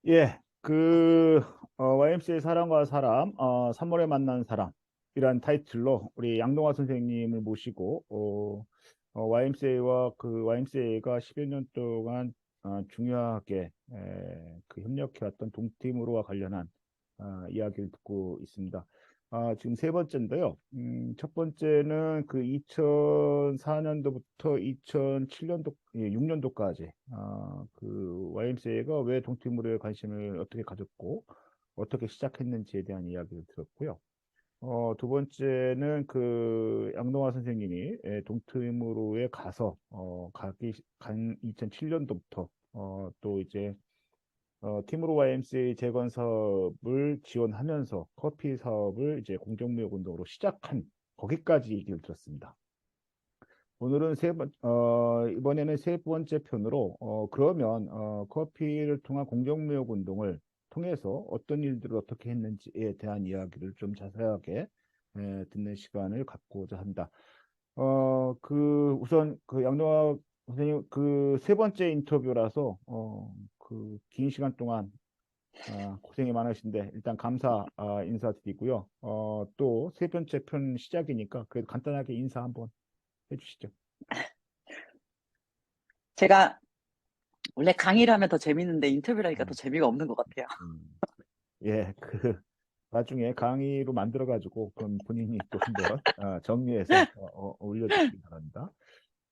예, YMCA 사람과 사람, 3월에 만난 사람이란 타이틀로 우리 양동화 선생님을 모시고, YMCA가 11년 동안 중요하게 그 협력해왔던 동티모르와 관련한 이야기를 듣고 있습니다. 지금 세 번째인데요. 첫 번째는 그 2004년도부터 2007년도, 6년도까지 그 YMCA가 왜 동티모르에 관심을 어떻게 가졌고 어떻게 시작했는지에 대한 이야기를 들었고요. 두 번째는 그 양동화 선생님이 동티모르에 간 2007년도부터 또 이제 팀으로 YMCA 재건 사업을 지원하면서 커피 사업을 이제 공정무역 운동으로 시작한 거기까지 얘기를 들었습니다. 이번에는 세 번째 편으로 그러면 커피를 통한 공정무역 운동을 통해서 어떤 일들을 어떻게 했는지에 대한 이야기를 좀 자세하게 듣는 시간을 갖고자 한다. 우선 그 양동화 선생님 그 세 번째 인터뷰라서 그 긴 시간 동안 고생이 많으신데 일단 감사 인사드리고요. 또 세 번째 편 시작이니까 그래도 간단하게 인사 한번 해주시죠. 제가 원래 강의를 하면 더 재밌는데 인터뷰를 하니까 더 음, 재미가 없는 것 같아요. 음. 예, 나중에 강의로 만들어가지고 그럼 본인이 또 한번 정리해서 올려주시기 바랍니다.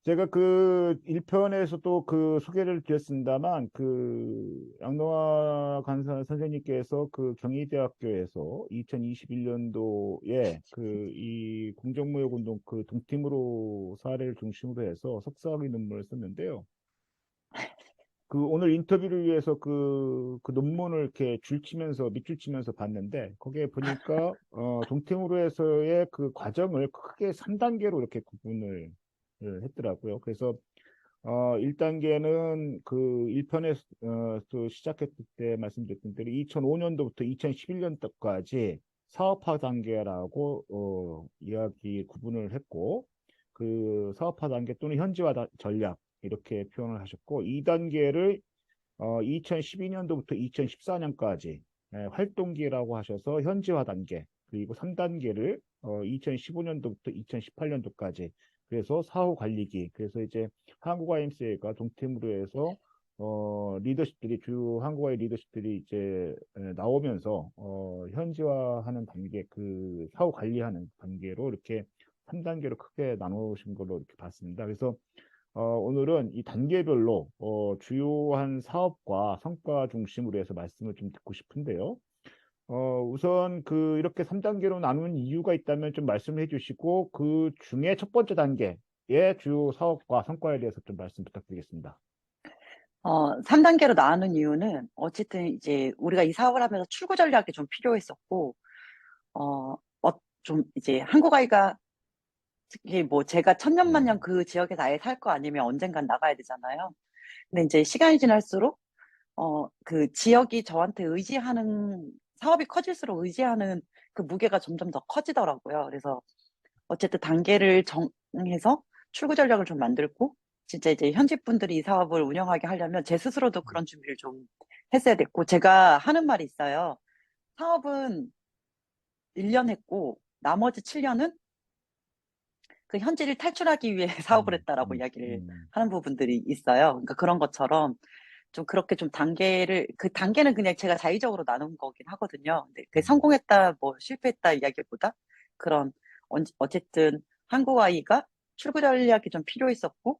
제가 그 1편에서도 그 소개를 드렸습니다만 그 양노화 간사 선생님께서 그 경희대학교에서 2021년도에 그 이 공정무역 운동 그 동팀으로 사례를 중심으로 해서 석사학위 논문을 썼는데요. 그 오늘 인터뷰를 위해서 그 논문을 이렇게 밑줄 치면서 봤는데 거기에 보니까 동팀으로에서의 그 과정을 크게 3단계로 이렇게 구분을 했더라고요. 그래서 1단계는 그 1편에서 또 시작했을 때 말씀드렸던 대로 2005년도부터 2011년도까지 사업화 단계라고 이야기 구분을 했고 그 사업화 단계 또는 전략 이렇게 표현을 하셨고 2단계를 2012년도부터 2014년까지 활동기라고 하셔서 현지화 단계 그리고 3단계를 2015년도부터 2018년도까지 그래서 사후 관리기 그래서 이제 한국 IMCA가 동팀으로 해서 주요 한국의 리더십들이 이제 나오면서 현지화하는 단계 그 사후 관리하는 단계로 이렇게 3단계로 크게 나누신 걸로 이렇게 봤습니다. 그래서 오늘은 이 단계별로 주요한 사업과 성과 중심으로 해서 말씀을 좀 듣고 싶은데요. 우선 이렇게 3단계로 나누는 이유가 있다면 좀 말씀해 주시고 그 중에 첫 번째 단계의 주요 사업과 성과에 대해서 좀 말씀 부탁드리겠습니다. 3단계로 나누는 이유는 어쨌든 이제 우리가 이 사업을 하면서 출구 전략이 좀 필요했었고, 어, 좀 이제 한국 아이가 특히 뭐 제가 천년만년 음, 그 지역에서 아예 살 거 아니면 언젠간 나가야 되잖아요. 근데 이제 시간이 지날수록 그 지역이 저한테 의지하는 사업이 커질수록 의지하는 그 무게가 점점 더 커지더라고요. 그래서 어쨌든 단계를 정해서 출구 전략을 좀 만들고 진짜 이제 현지 분들이 이 사업을 운영하게 하려면 제 스스로도 그런 준비를 좀 했어야 됐고 제가 하는 말이 있어요. 사업은 1년 했고 나머지 7년은 그 현지를 탈출하기 위해 사업을 음, 했다라고 음, 이야기를 음, 하는 부분들이 있어요. 그러니까 그런 것처럼 좀 그렇게 좀 그 단계는 그냥 제가 자의적으로 나눈 거긴 하거든요. 근데 그 음, 성공했다, 뭐 실패했다 이야기보다 그런, 어쨌든 한국 아이가 출구 전략이 좀 필요했었고,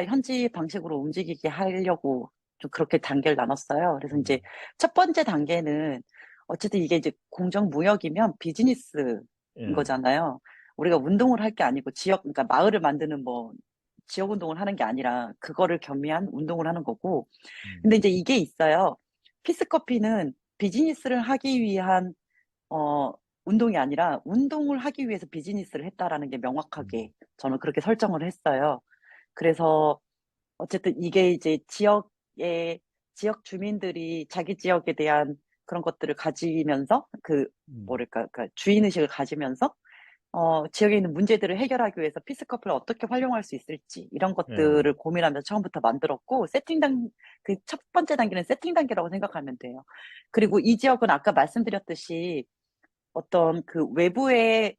현지 방식으로 움직이게 하려고 좀 그렇게 단계를 나눴어요. 그래서 이제 음, 첫 번째 단계는 어쨌든 이게 이제 공정무역이면 비즈니스인 예, 거잖아요. 우리가 운동을 할 게 아니고 그러니까 마을을 만드는 뭐 지역 운동을 하는 게 아니라 그거를 겸비한 운동을 하는 거고. 음, 근데 이제 이게 있어요. 피스커피는 비즈니스를 하기 위한 어 운동이 아니라 운동을 하기 위해서 비즈니스를 했다라는 게 음, 명확하게 저는 그렇게 설정을 했어요. 그래서 어쨌든 이게 이제 지역 주민들이 자기 지역에 대한 그런 것들을 가지면서 음, 뭐랄까, 그 주인의식을 가지면서 지역에 있는 문제들을 해결하기 위해서 피스커플을 어떻게 활용할 수 있을지 이런 예. 것들을 고민하면서 처음부터 만들었고 그 첫 번째 단계는 세팅 단계라고 생각하면 돼요. 그리고 이 지역은 아까 말씀드렸듯이 어떤 그 외부의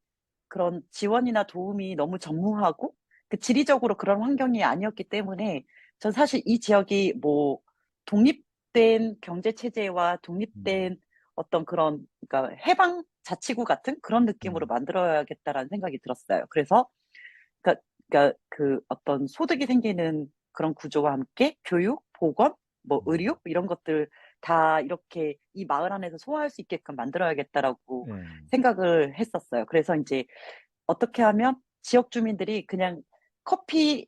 그런 지원이나 도움이 너무 전무하고 그 지리적으로 그런 환경이 아니었기 때문에 전 사실 이 지역이 뭐 독립된 경제 체제와 음, 독립된 어떤 그런 그러니까 해방 자치구 같은 그런 느낌으로 음, 만들어야겠다라는 생각이 들었어요. 그래서 그러니까 그 어떤 소득이 생기는 그런 구조와 함께 교육, 보건, 뭐 의료 이런 것들 다 이렇게 이 마을 안에서 소화할 수 있게끔 만들어야겠다라고 예. 생각을 했었어요. 그래서 이제 어떻게 하면 지역 주민들이 그냥 커피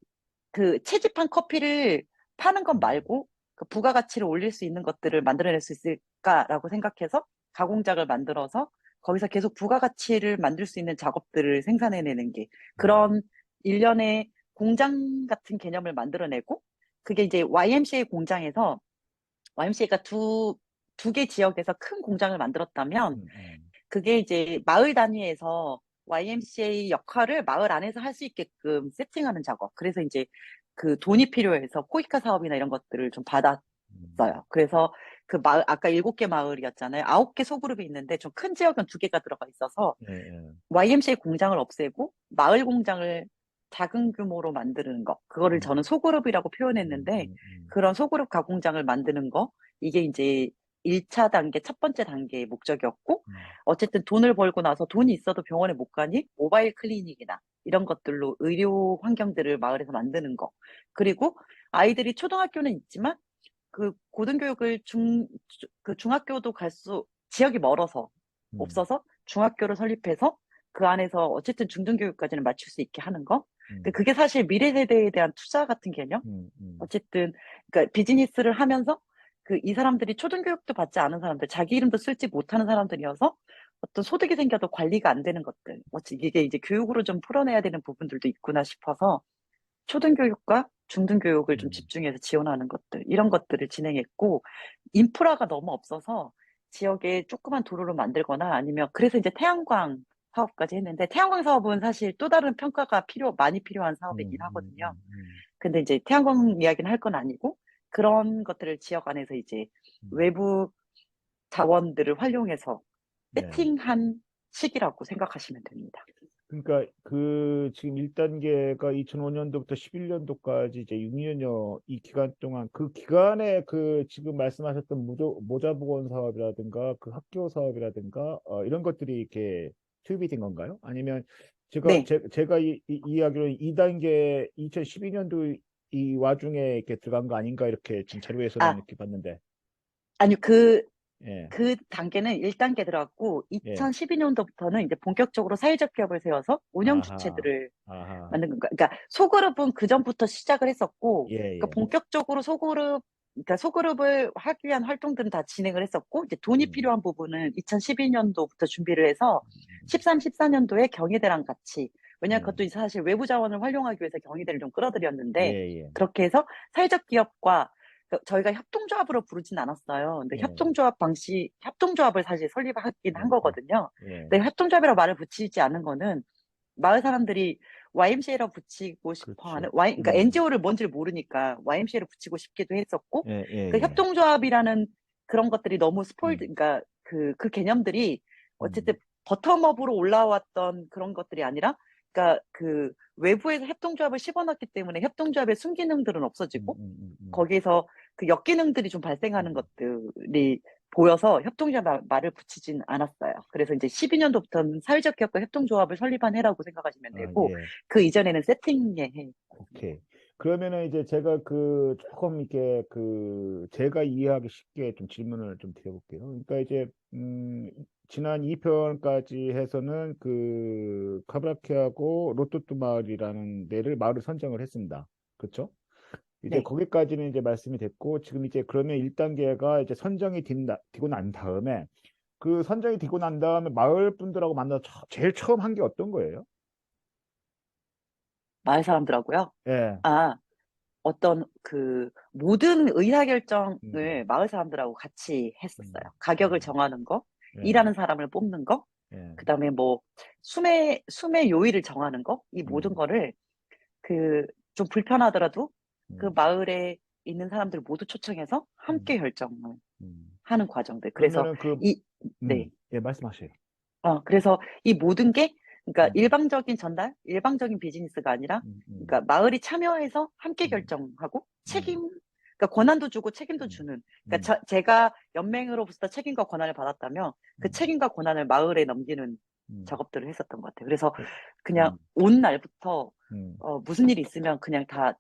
그 채집한 커피를 파는 것 음, 말고 그 부가가치를 올릴 수 있는 것들을 만들어낼 수 있을까라고 생각해서 가공작을 만들어서 거기서 계속 부가가치를 만들 수 있는 작업들을 생산해내는 게 음, 그런 일련의 공장 같은 개념을 만들어내고 그게 이제 YMCA 공장에서 YMCA가 두 개 지역에서 큰 공장을 만들었다면 음, 음, 그게 이제 마을 단위에서 YMCA 역할을 마을 안에서 할 수 있게끔 세팅하는 작업. 그래서 이제 그 돈이 필요해서 코이카 사업이나 이런 것들을 좀 음, 받았어요. 그래서 그 마을, 아까 7개 마을이었잖아요. 9개 소그룹이 있는데 좀 큰 지역은 2개가 들어가 있어서 예, 예. YMCA 공장을 없애고 마을 공장을 작은 규모로 만드는 거. 그거를 음, 저는 소그룹이라고 음, 표현했는데 음, 음, 그런 소그룹 가공장을 만드는 거. 이게 이제 1차 단계, 첫 번째 단계의 목적이었고 음, 어쨌든 돈을 벌고 나서 돈이 있어도 병원에 못 가니 모바일 클리닉이나 이런 것들로 의료 환경들을 마을에서 만드는 거. 그리고 아이들이 초등학교는 있지만 그 고등교육을 그 중학교도 지역이 멀어서 음, 없어서 중학교를 설립해서 그 안에서 어쨌든 중등교육까지는 맞출 수 있게 하는 거. 근데 음, 그게 사실 미래 세대에 대한 투자 같은 개념? 음, 어쨌든, 그러니까 비즈니스를 하면서 그 이 사람들이 초등교육도 받지 않은 사람들, 자기 이름도 쓸지 못하는 사람들이어서 어떤 소득이 생겨도 관리가 안 되는 것들. 이게 이제 교육으로 좀 풀어내야 되는 부분들도 있구나 싶어서 초등교육과 중등교육을 좀 음, 집중해서 지원하는 것들, 이런 것들을 진행했고, 인프라가 너무 없어서 지역에 조그만 도로를 만들거나 아니면 그래서 이제 태양광 사업까지 했는데 태양광 사업은 사실 또 다른 평가가 많이 필요한 사업이긴 하거든요. 근데 이제 태양광 이야기는 할 건 아니고 그런 것들을 지역 안에서 이제 음. 외부 자원들을 활용해서 네. 세팅한 시기라고 생각하시면 됩니다. 그러니까 그 지금 1단계가 2005년도부터 11년도까지 이제 6년여 이 기간 동안 그 기간에 그 지금 말씀하셨던 모자보건 사업이라든가 그 학교 사업이라든가 이런 것들이 이렇게 투입이 된 건가요? 아니면 네. 제가 이야기로는 2단계 2012년도 이 와중에 이렇게 들어간 거 아닌가 이렇게 지금 자료에서는 아, 이렇게 봤는데 아니요. 예, 그 단계는 1단계 들어갔고, 예, 2012년도부터는 이제 본격적으로 사회적 기업을 세워서 운영 아하, 주체들을 아하, 만든 건가. 그러니까 소그룹은 그 전부터 시작을 했었고, 예, 그러니까 예, 본격적으로 그러니까 소그룹을 하기 위한 활동들은 다 진행을 했었고, 이제 돈이 음, 필요한 부분은 2012년도부터 준비를 해서 음, 13, 14년도에 경희대랑 같이, 왜냐하면 예, 그것도 사실 외부 자원을 활용하기 위해서 경희대를 좀 예, 끌어들였는데, 예. 그렇게 해서 사회적 기업과 저희가 협동조합으로 부르진 않았어요. 근데 예, 협동조합을 사실 설립하긴 한 예, 예, 거거든요. 예, 근데 협동조합이라고 말을 붙이지 않은 거는 마을 사람들이 YMCA라고 붙이고 싶어 하는, 그렇죠. 그러니까 NGO를 뭔지를 모르니까 YMCA를 붙이고 싶기도 했었고, 예, 예, 그 예, 협동조합이라는 그런 것들이 너무 음, 그러니까 그 개념들이 어쨌든 음, 버텀업으로 올라왔던 그런 것들이 아니라, 그러니까 그 외부에서 협동조합을 씹어넣기 때문에 협동조합의 순기능들은 없어지고, 음. 거기에서 그 역기능들이 좀 발생하는 음. 것들이 보여서 협동조합 말을 붙이진 않았어요. 그래서 이제 12년도부터는 사회적 기업과 협동조합을 설립한 해라고 생각하시면 아, 되고, 예, 그 이전에는 세팅의 해였습니다. 오케이. 그러면은 이제 제가 그 조금 이렇게 그 제가 이해하기 쉽게 좀 질문을 좀 드려볼게요. 그러니까 이제 지난 2편까지 해서는 그 카브라키하고 로또뚜 마을이라는 데를 마을을 선정을 했습니다. 그렇죠? 이제 네. 거기까지는 이제 말씀이 됐고 지금 이제 그러면 1단계가 이제 선정이 되고 난 다음에 그 선정이 되고 난 다음에 마을 분들하고 만나서 제일 처음 한 게 어떤 거예요? 마을 사람들하고요. 예. 아, 어떤 그 모든 음, 의사결정을 마을 사람들하고 같이 했었어요. 음, 가격을 음, 정하는 거, 예, 일하는 사람을 뽑는 거, 예. 그다음에 뭐 수매 요일을 정하는 거, 이 모든 음, 거를 그 좀 불편하더라도 그 음, 마을에 있는 사람들 모두 초청해서 음, 함께 결정을 음. 하는 과정들. 그래서 그러면은 그, 이, 네. 예, 말씀하세요. 그래서 이 모든 게, 그러니까 음, 일방적인 전달, 일방적인 비즈니스가 아니라, 음, 그러니까 음, 마을이 참여해서 함께 음, 결정하고 음, 그러니까 권한도 주고 책임도 음, 주는, 그러니까 음, 제가 연맹으로부터 책임과 권한을 받았다면 그 음, 책임과 권한을 마을에 넘기는 음, 작업들을 했었던 것 같아요. 그래서 그, 그냥 음, 온 날부터 음, 무슨 일이 있으면 그냥 다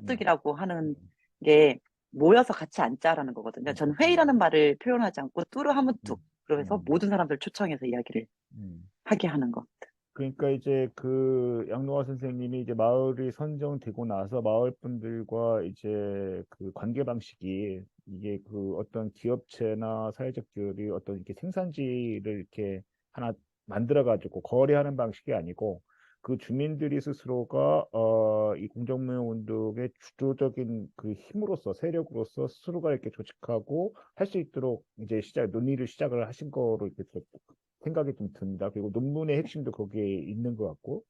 음, 뚜루하무뜨기라고 하는 음, 게 모여서 같이 앉자라는 거거든요. 음, 저는 음, 회의라는 말을 표현하지 않고 뚜루하무뚝, 음, 그러면서 음, 모든 사람들 초청해서 이야기를 음. 하게 하는 것. 그러니까 이제 그 양노화 선생님이 이제 마을이 선정되고 나서 마을 분들과 이제 그 관계 방식이 이게 그 어떤 기업체나 사회적들이 어떤 이렇게 생산지를 이렇게 하나 만들어 가지고 거래하는 방식이 아니고 그 주민들이 스스로가 이 공정무역 운동의 주도적인 그 힘으로서 세력으로서 스스로가 이렇게 조직하고 할 수 있도록 이제 논의를 시작을 하신 거로 이렇게 생각이 좀 듭니다. 그리고 논문의 핵심도 거기에 있는 것 같고.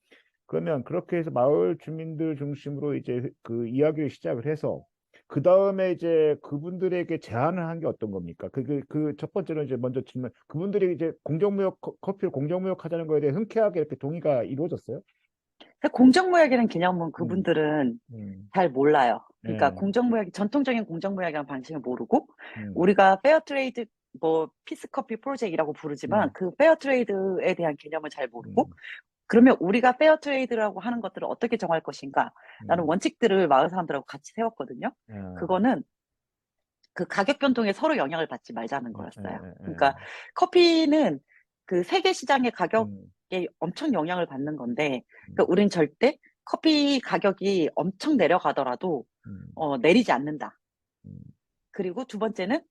그러면 그렇게 해서 마을 주민들 중심으로 이제 그 이야기를 시작을 해서 그 다음에 이제 그분들에게 제안을 한 게 어떤 겁니까? 그 첫 번째로 이제 먼저 질문, 그분들이 이제 커피를 공정무역 하자는 거에 대해 흔쾌하게 이렇게 동의가 이루어졌어요? 공정무역이라는 개념은 음, 그분들은 음, 잘 몰라요. 그러니까 예, 전통적인 공정무역이라는 방식을 모르고, 음, 우리가 페어트레이드, 뭐, 피스커피 프로젝트라고 부르지만, 네, 그 페어트레이드에 대한 개념을 잘 모르고, 음, 그러면 우리가 페어트레이드라고 하는 것들을 어떻게 정할 것인가? 라는 음, 원칙들을 마을 사람들하고 같이 세웠거든요. 예, 그거는 그 가격 변동에 서로 영향을 받지 말자는 예, 거였어요. 예, 예, 그러니까 커피는 그 세계 시장의 음, 가격에 엄청 영향을 받는 건데, 음, 그러니까 우린 절대 커피 가격이 엄청 내려가더라도 음, 내리지 않는다. 음, 그리고 두 번째는,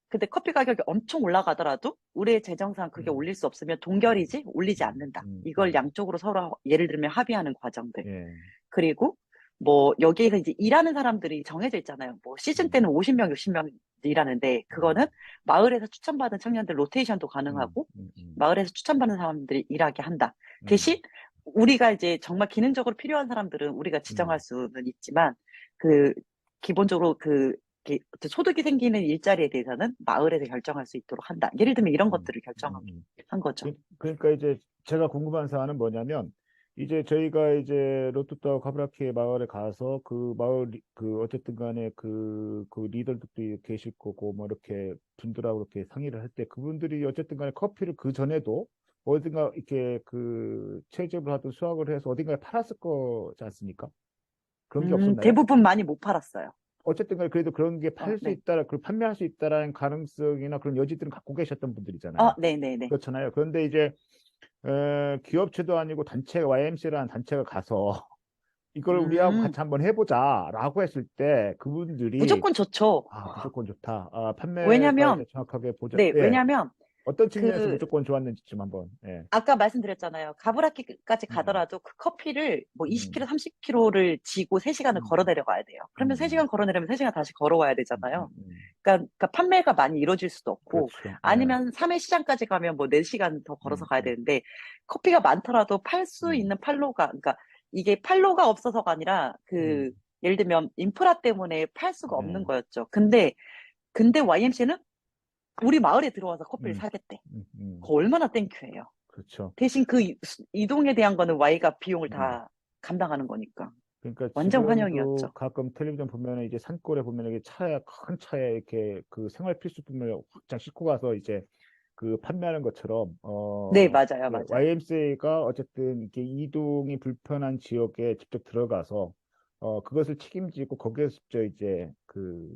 근데 커피 가격이 엄청 올라가더라도 우리의 재정상 그게 음, 올릴 수 없으면 동결이지 올리지 음, 않는다. 음, 이걸 양쪽으로 서로 예를 들면 합의하는 과정들. 예, 그리고 뭐 여기에서 이제 일하는 사람들이 정해져 있잖아요. 뭐 시즌 음, 때는 50명, 60명 일하는데, 음. 그거는 마을에서 추천받은 청년들 로테이션도 음, 가능하고 음, 음, 마을에서 추천받는 사람들이 일하게 한다. 대신 음, 우리가 이제 정말 기능적으로 필요한 사람들은 우리가 지정할 음, 수는 있지만, 그 기본적으로 어떤 소득이 생기는 일자리에 대해서는 마을에서 결정할 수 있도록 한다. 예를 들면 이런 음, 것들을 결정하게 음. 한 거죠. 그러니까 이제 제가 궁금한 사안은 뭐냐면 이제 저희가 이제 로투타 카브라키의 마을에 가서 그 마을 그 어쨌든 간에 그 리더들도 계실 거고 뭐 이렇게 분들하고 이렇게 상의를 할 때 그분들이 어쨌든 간에 커피를 그 전에도 어딘가 이렇게 그 채집을 하든 수확을 해서 어딘가에 팔았을 거지 않습니까? 그런 게 없었나요? 대부분 많이 못 팔았어요. 어쨌든 간에 그래도 그런 게 팔 수 네. 있다, 그걸 판매할 수 있다라는 가능성이나 그런 여지들은 갖고 계셨던 분들이잖아요. 네네네. 그렇잖아요. 그런데 이제 기업체도 아니고 단체 YMC라는 단체가 가서 이걸 우리하고 음, 같이 한번 해보자라고 했을 때 그분들이 무조건 좋죠. 무조건 좋다. 판매가 이제 왜냐면, 정확하게 보자. 네, 예. 왜냐면, 어떤 측면에서 그, 무조건 좋았는지 좀 한번. 예. 아까 말씀드렸잖아요. 가브라키까지 음, 가더라도 그 커피를 뭐 음, 20kg, 30kg를 지고 3시간을 걸어 음, 내려가야 돼요. 그러면 음, 3시간 걸어 내려면 3시간 다시 걸어와야 음, 되잖아요. 음. 그러니까 판매가 많이 이루어질 수도 없고, 그렇죠. 예. 아니면 3회 시장까지 가면 뭐 4시간 더 걸어서 음, 가야 음, 되는데, 커피가 많더라도 팔 수 음, 있는 판로가, 그러니까 이게 판로가 없어서가 아니라, 음, 예를 들면 인프라 때문에 팔 수가 없는 예. 거였죠. 근데 YMC는 우리 마을에 들어와서 커피를 음, 사겠대. 음. 그거 얼마나 땡큐예요. 그렇죠. 대신 그 이동에 대한 거는 Y가 비용을 음. 다 감당하는 거니까. 그러니까 완전 지금도 환영이었죠. 가끔 텔레비전 보면은 이제 산골에 보면은 이게 차에 큰 차에 이렇게 그 생활 필수품을 확장 싣고 가서 이제 그 판매하는 것처럼 네, 맞아요, 맞아요. YMCA가 어쨌든 이렇게 이동이 불편한 지역에 직접 들어가서 그것을 책임지고 거기에서 직접 이제 그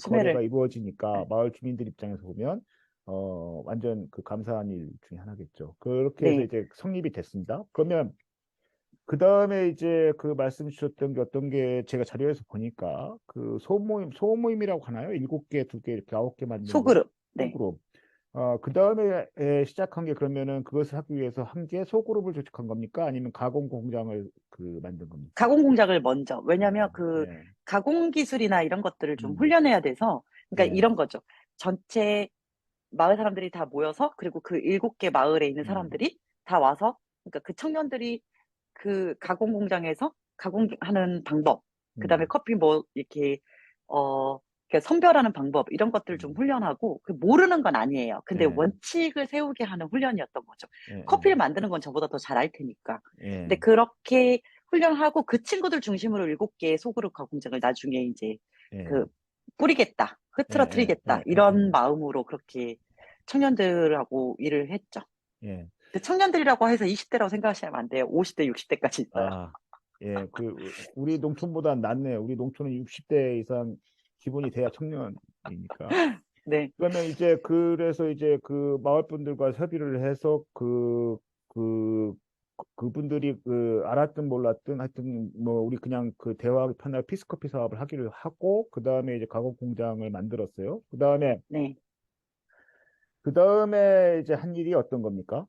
거래가 수매를. 이루어지니까 네. 마을 주민들 입장에서 보면 완전 그 감사한 일 중에 하나겠죠. 그렇게 해서 네. 이제 성립이 됐습니다. 그러면 그 다음에 이제 그 말씀 주셨던 게 어떤 게 제가 자료에서 보니까 그 소모임이라고 하나요? 7개, 2개, 이렇게 9개 만든 거, 소그룹. 네. 소그룹. 그 다음에 시작한 게 그러면은 그것을 하기 위해서 한 개 소그룹을 조직한 겁니까? 아니면 가공 공장을 그 만든 겁니까? 가공 공작을 먼저. 왜냐면 그 예, 가공 기술이나 이런 것들을 좀 음, 훈련해야 돼서, 그러니까 예, 이런 거죠. 전체 마을 사람들이 다 모여서 그리고 그 7개 마을에 있는 음, 사람들이 다 와서 그러니까 그 청년들이 그 가공 공장에서 가공하는 방법, 그다음에 음, 커피 뭐 이렇게 이렇게 선별하는 방법 이런 것들 좀 음, 훈련하고 그 모르는 건 아니에요. 근데 예, 원칙을 세우게 하는 훈련이었던 거죠. 예, 예, 커피를 만드는 건 저보다 더 잘 알 테니까. 근데 예, 그렇게 훈련하고 그 친구들 중심으로 7개의 소그룹 가공장을 나중에 이제 예, 그 뿌리겠다, 예, 예, 흐트러뜨리겠다 예, 예, 이런 마음으로 그렇게 청년들하고 일을 했죠. 예. 그 청년들이라고 해서 20대라고 생각하시면 안 돼요. 50대, 60대까지 있어요. 아, 예, 우리 농촌보다 낫네. 우리 농촌은 60대 이상 기본이 돼야 청년이니까. 네, 그러면 이제 그래서 이제 그 마을 분들과 협의를 해서 그 그분들이 그 알았든 몰랐든 하여튼 뭐 우리 그냥 그 대화 편할 피스커피 사업을 하기를 하고 그 다음에 이제 가공 공장을 만들었어요. 네. 그 다음에 이제 한 일이 어떤 겁니까?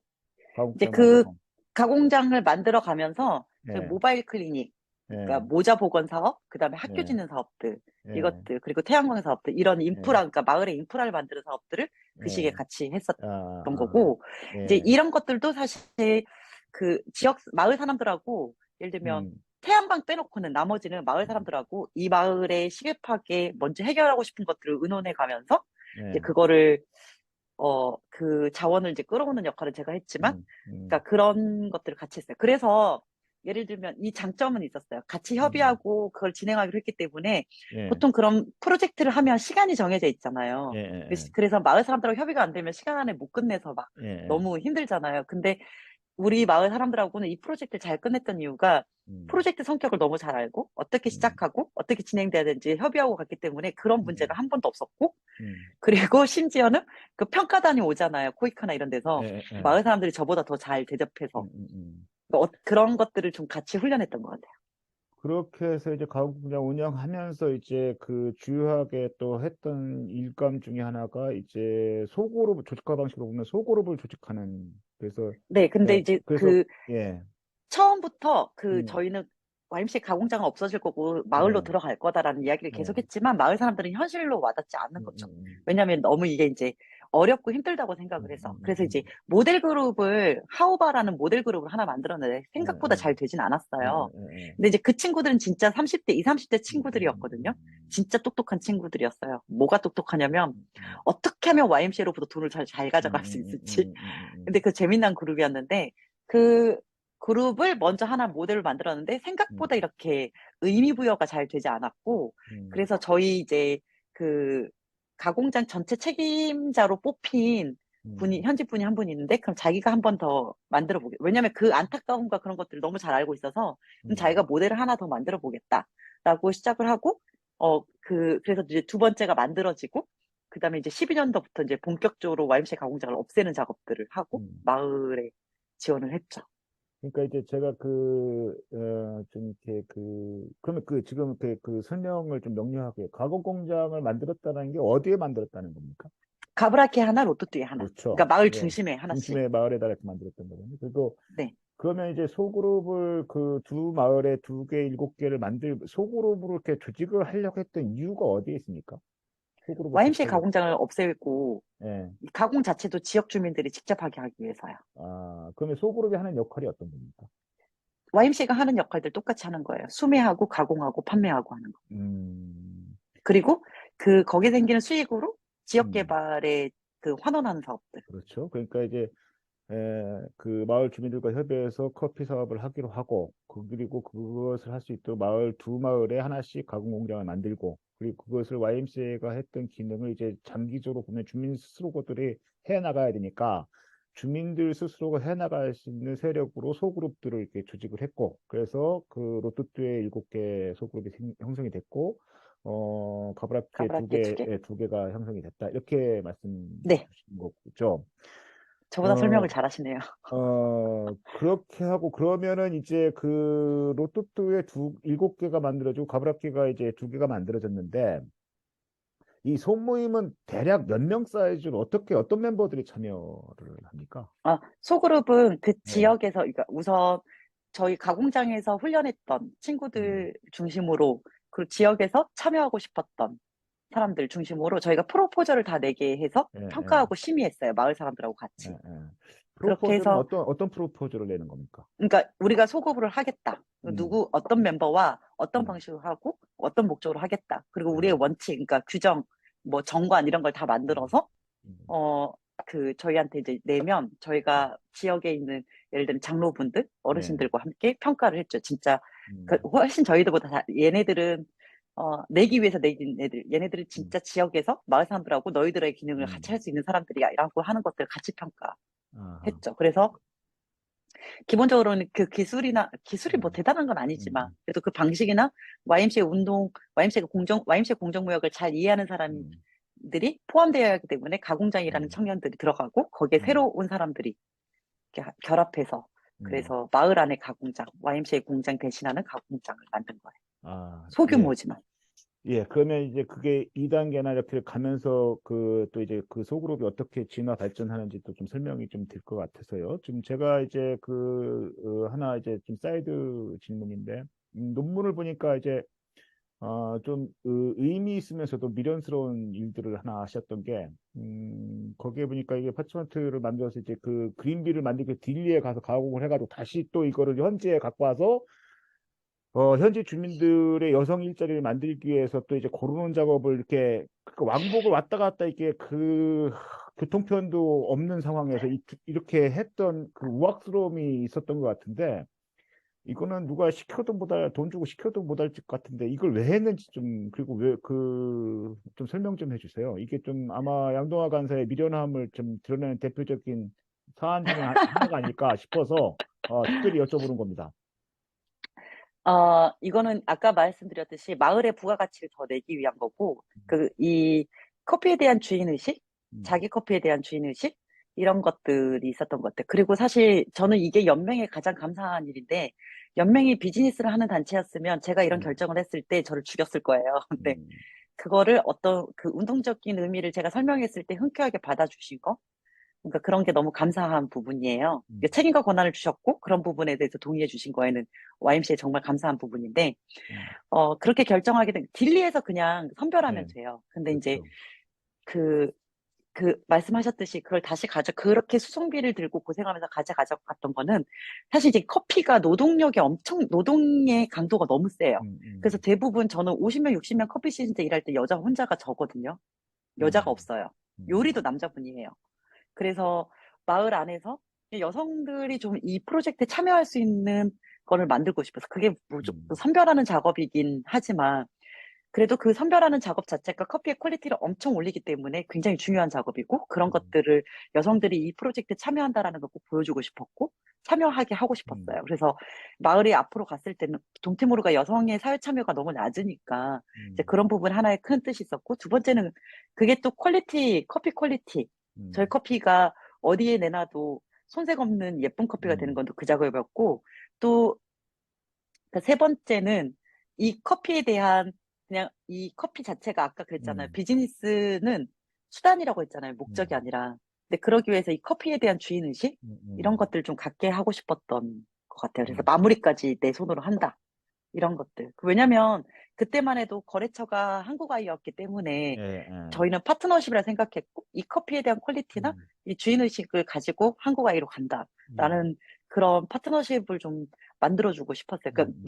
가공 이제 공장 그 만들고. 가공장을 만들어 가면서 그 예, 모바일 클리닉, 그러니까 예, 모자 보건 사업, 그다음에 학교 예, 짓는 사업들, 예, 이것들, 그리고 태양광 사업들, 이런 예, 인프라, 그러니까 마을의 인프라를 만드는 사업들을 그 시기에 예, 같이 아, 했었던 아, 거고, 이제 예, 이런 것들도 사실 그 지역, 마을 사람들하고, 예를 들면 음, 태양광 빼놓고는 나머지는 마을 음, 사람들하고 이 마을의 시급하게 먼저 해결하고 싶은 것들을 의논해 가면서 이제 예, 그거를 그 자원을 이제 끌어오는 역할을 제가 했지만, 음, 음, 그러니까 그런 것들을 같이 했어요. 그래서 예를 들면 이 장점은 있었어요. 같이 음, 협의하고 그걸 진행하기로 했기 때문에 예, 보통 그런 프로젝트를 하면 시간이 정해져 예, 있잖아요. 예, 그래서 마을 사람들하고 협의가 안 되면 시간 안에 못 끝내서 막 예, 예, 너무 힘들잖아요. 근데 우리 마을 사람들하고는 이 프로젝트를 잘 끝냈던 이유가 음, 프로젝트 성격을 너무 잘 알고 어떻게 음, 시작하고 어떻게 진행돼야 되는지 협의하고 갔기 때문에 그런 문제가 음, 한 번도 없었고, 음, 그리고 심지어는 그 평가단이 오잖아요. 코이카나 이런 예, 데서. 예, 예, 마을 사람들이 저보다 더 잘 대접해서. 음, 음, 음. 그런 것들을 좀 같이 훈련했던 것 같아요. 그렇게 해서 이제 가구공장 운영하면서 이제 그 주요하게 또 했던 일감 중에 하나가 이제 소그룹 조직화 방식으로 보면 소그룹을 조직하는 그래서 네, 근데 예, 이제 그래서 그 예, 처음부터 그 음, 저희는 YMCA 가공장은 없어질 거고 마을로 예, 들어갈 거다라는 이야기를 예, 계속했지만 마을 사람들은 현실로 와닿지 않는 음, 거죠. 음, 왜냐하면 너무 이게 이제 어렵고 힘들다고 음, 생각을 음, 해서. 음, 그래서 이제 모델 그룹을 하우바라는 모델 그룹을 하나 만들었는데 예, 생각보다 예, 잘 되진 예, 않았어요. 예, 예, 근데 이제 그 친구들은 진짜 30대, 20, 30대 음, 음, 음, 친구들이었거든요. 음, 진짜 똑똑한 친구들이었어요. 뭐가 똑똑하냐면 음, 음, 어떻게 하면 YMCA로부터 돈을 잘 음, 가져갈 수 음, 있을지. 음, 음, 근데 그 재미난 그룹이었는데 그 그룹을 먼저 하나 모델을 만들었는데 음, 생각보다 이렇게 의미 부여가 잘 되지 않았고, 음, 그래서 저희 이제 그 가공장 전체 책임자로 뽑힌 음, 현직 분이 한 분 있는데, 그럼 자기가 한 번 더 만들어 보게. 왜냐면 그 안타까움과 그런 것들을 너무 잘 알고 있어서, 그럼 음. 자기가 모델을 하나 더 만들어 보겠다라고 시작을 하고, 그래서 이제 두 번째가 만들어지고, 그 다음에 이제 12년도부터 이제 본격적으로 YMCA 가공장을 없애는 작업들을 하고, 음. 마을에 지원을 했죠. 그러니까 이제 제가 좀 이렇게 그러면 지금 그 설명을 좀 명료하게 가공 공장을 만들었다는 게 어디에 만들었다는 겁니까? 가브라키 하나, 로또띠에 하나. 그러니까 그렇죠. 마을 예. 중심에 하나씩. 중심의 마을에다 이렇게 만들었던 거거든요. 그리고 네. 그러면 이제 소그룹을 그 두 마을에 2개, 7개를 소그룹으로 이렇게 조직을 하려고 했던 이유가 어디에 있습니까? 소그룹을 YMCA 조직하려고. 가공장을 없애고 예. 이 가공 자체도 지역 주민들이 직접 하게 하기 위해서요. 아, 그러면 소그룹이 하는 역할이 어떤 겁니까? YMCA가 하는 역할들 똑같이 하는 거예요. 수매하고 가공하고 판매하고 하는 거. 음, 그리고 그 거기 생기는 수익으로 지역 음, 개발에 그 환원하는 사업들. 그렇죠. 그러니까 이제 그 마을 주민들과 협의해서 커피 사업을 하기로 하고, 그리고 그것을 할 수 있도록 두 마을에 하나씩 가공 공장을 만들고, 그리고 그것을 YMCA가 했던 기능을 이제 장기적으로 보면 주민 스스로들이 해 나가야 되니까, 주민들 스스로가 해 나갈 수 있는 세력으로 소그룹들을 이렇게 조직을 했고, 그래서 그 로또트의 7개 소그룹이 형성이 됐고, 가브라키의 가브라키 두 개. 2개가 형성이 됐다. 이렇게 말씀 네. 주신 거죠. 저보다 설명을 어, 잘 하시네요. 그렇게 하고 그러면은 이제 그 로또트의 7개가 만들어지고 가브라키가 이제 2개가 만들어졌는데 이 소모임은 대략 몇 명 사이즈로 어떤 멤버들이 참여를 합니까? 소그룹은 그 네. 지역에서, 그러니까 우선 저희 가공장에서 훈련했던 음, 친구들 중심으로 그 지역에서 참여하고 싶었던 사람들 중심으로 저희가 프로포저를 다 내게 해서 예, 예, 평가하고 심의했어요. 마을 사람들하고 예, 같이. 예. 그렇게 프로포즈는 해서 어떤 프로포즈를 내는 겁니까? 그러니까 우리가 소급을 하겠다. 음, 누구 어떤 멤버와 어떤 음, 방식으로 하고 어떤 목적으로 하겠다. 그리고 우리의 음, 원칙, 그러니까 규정, 뭐 정관 이런 걸 다 음, 만들어서 음, 어 저희한테 이제 내면 저희가 지역에 있는 예를 들면 장로분들, 네, 어르신들과 함께 평가를 했죠. 진짜 음, 훨씬 저희들보다 얘네들은 내기 위해서 내긴 애들, 얘네들은 음, 진짜 지역에서 마을 사람들하고 너희들의 기능을 같이 음, 할 수 있는 사람들이야라고 하는 것들을 같이 아하, 평가했죠. 그래서 기본적으로는 그 기술이 뭐 음, 대단한 건 아니지만, 음, 그래도 그 방식이나 YMCA 공정무역을 잘 이해하는 음, 사람들이 포함되어야 하기 때문에 가공장이라는 음, 청년들이 들어가고, 거기에 음, 새로 온 사람들이 이렇게 결합해서, 음. 그래서 마을 안에 가공장, YMCA 공장 대신하는 가공장을 만든 거예요. 아, 예. 소규모지만. 예, 그러면 이제 그게 2단계나 이렇게 가면서 또 이제 그 소그룹이 어떻게 진화 발전하는지 또 좀 설명이 좀 될 것 같아서요. 지금 제가 이제 하나 이제 좀 사이드 질문인데, 논문을 보니까 이제, 좀 의미 있으면서도 미련스러운 일들을 하나 하셨던 게, 거기에 보니까 이게 파츠먼트를 만들어서 이제 그 그린비를 만들기 딜리에 가서 가공을 해가지고 다시 또 이거를 현지에 갖고 와서 현지 주민들의 여성 일자리를 만들기 위해서 또 이제 고르는 작업을 이렇게 그 왕복을 왔다 갔다 이렇게 그 교통편도 없는 상황에서 이렇게 했던 그 우악스러움이 있었던 것 같은데 이거는 누가 시켜도 못할 돈 주고 시켜도 못할 것 같은데 이걸 왜 했는지 좀 그리고 왜 좀 설명 좀 해주세요. 이게 좀 아마 양동화 간사의 미련함을 좀 드러내는 대표적인 사안 중에 하나가 아닐까 싶어서 특별히 여쭤보는 겁니다. 이거는 아까 말씀드렸듯이 마을의 부가가치를 더 내기 위한 거고, 이 커피에 대한 주인의식, 음, 자기 커피에 대한 주인의식, 이런 것들이 있었던 것 같아요. 그리고 사실 저는 이게 연맹에 가장 감사한 일인데, 연맹이 비즈니스를 하는 단체였으면 제가 이런 음, 결정을 했을 때 저를 죽였을 거예요. 근데 음, 그거를 어떤 그 운동적인 의미를 제가 설명했을 때 흔쾌하게 받아주신 거, 그러니까 그런 게 너무 감사한 부분이에요. 음, 책임과 권한을 주셨고 그런 부분에 대해서 동의해 주신 거에는 YMCA 정말 감사한 부분인데 음. 그렇게 결정하게 된 딜리에서 그냥 선별하면 네, 돼요. 근데 이제 그렇죠. 그 말씀하셨듯이 그걸 다시 그렇게 수송비를 들고 고생하면서 가져갔던 거는 사실 이제 커피가 노동의 강도가 너무 세요. 음, 그래서 음, 대부분 저는 50명, 60명 커피 시즌 때 일할 때 여자 혼자가 저거든요. 여자가 음, 없어요. 음, 요리도 남자분이에요. 그래서 마을 안에서 여성들이 좀 이 프로젝트에 참여할 수 있는 거를 만들고 싶어서 그게 음, 선별하는 작업이긴 하지만 그래도 그 선별하는 작업 자체가 커피의 퀄리티를 엄청 올리기 때문에 굉장히 중요한 작업이고 그런 음, 것들을 여성들이 이 프로젝트에 참여한다라는 걸 꼭 보여주고 싶었고 참여하게 하고 음, 싶었어요. 그래서 마을이 앞으로 갔을 때는 동티모르가 여성의 사회 참여가 너무 낮으니까 이제 음, 그런 부분 하나의 큰 뜻이 있었고 두 번째는 그게 또 커피 퀄리티. 저희 음, 커피가 어디에 내놔도 손색 없는 예쁜 커피가 되는 음, 건 또 그 작업이었고 또 그 세 번째는 이 커피에 대한 그냥 이 커피 자체가 아까 그랬잖아요. 음, 비즈니스는 수단이라고 했잖아요. 목적이 음, 아니라. 근데 그러기 위해서 이 커피에 대한 주인의식 이런 음, 것들 좀 갖게 하고 싶었던 것 같아요. 그래서 음, 마무리까지 내 손으로 한다. 이런 것들. 왜냐면 그때만 해도 거래처가 한국 아이였기 때문에 예, 예, 저희는 파트너십이라 생각했고 이 커피에 대한 퀄리티나 음, 이 주인의식을 가지고 한국 아이로 음, 간다라는 그런 파트너십을 좀 만들어주고 싶었어요. 그러니까 음,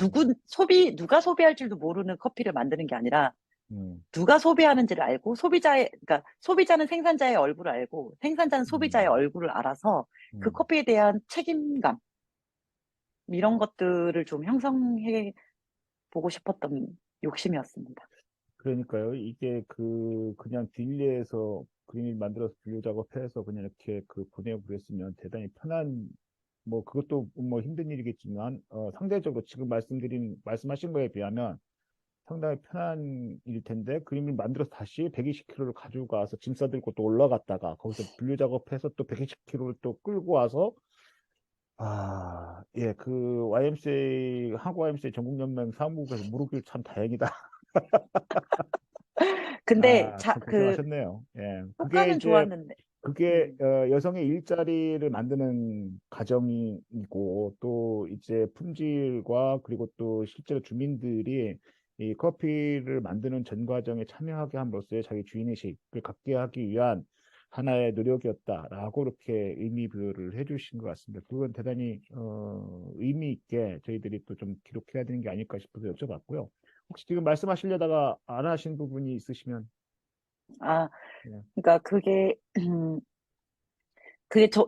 누가 소비할 줄도 모르는 커피를 만드는 게 아니라 음, 누가 소비하는지를 알고 그러니까 소비자는 생산자의 얼굴을 알고 생산자는 소비자의 음, 얼굴을 알아서 그 음. 커피에 대한 책임감 이런 것들을 좀 형성해 보고 싶었던 욕심이었습니다. 그러니까요. 이게 그냥 딜리에서 그림을 만들어서 분류 작업해서 그냥 이렇게 보내버렸으면 대단히 편한 뭐 그것도 뭐 힘든 일이겠지만 상대적으로 지금 말씀하신 거에 비하면 상당히 편한 일일 텐데 그림을 만들어서 다시 120km를 가지고 가서 짐 싸들고 또 올라갔다가 거기서 분류 작업해서 또 120km를 또 끌고 와서 예, 한국 YMCA 전국연맹 사무국에서 물어보길 참 다행이다. 근데 참 고생하셨네요. 예, 그게 효과는 이제 좋았는데, 그게 음, 여성의 일자리를 만드는 과정이고 또 이제 품질과 그리고 또 실제로 주민들이 이 커피를 만드는 전 과정에 참여하게 함으로써 자기 주인의식을 갖게 하기 위한 하나의 노력이었다라고 이렇게 의미 부여를 해주신 것 같습니다. 그건 대단히 의미 있게 저희들이 또 좀 기록해야 되는 게 아닐까 싶어서 여쭤봤고요. 혹시 지금 말씀하시려다가 안 하신 부분이 있으시면. 아, 예. 그러니까 그게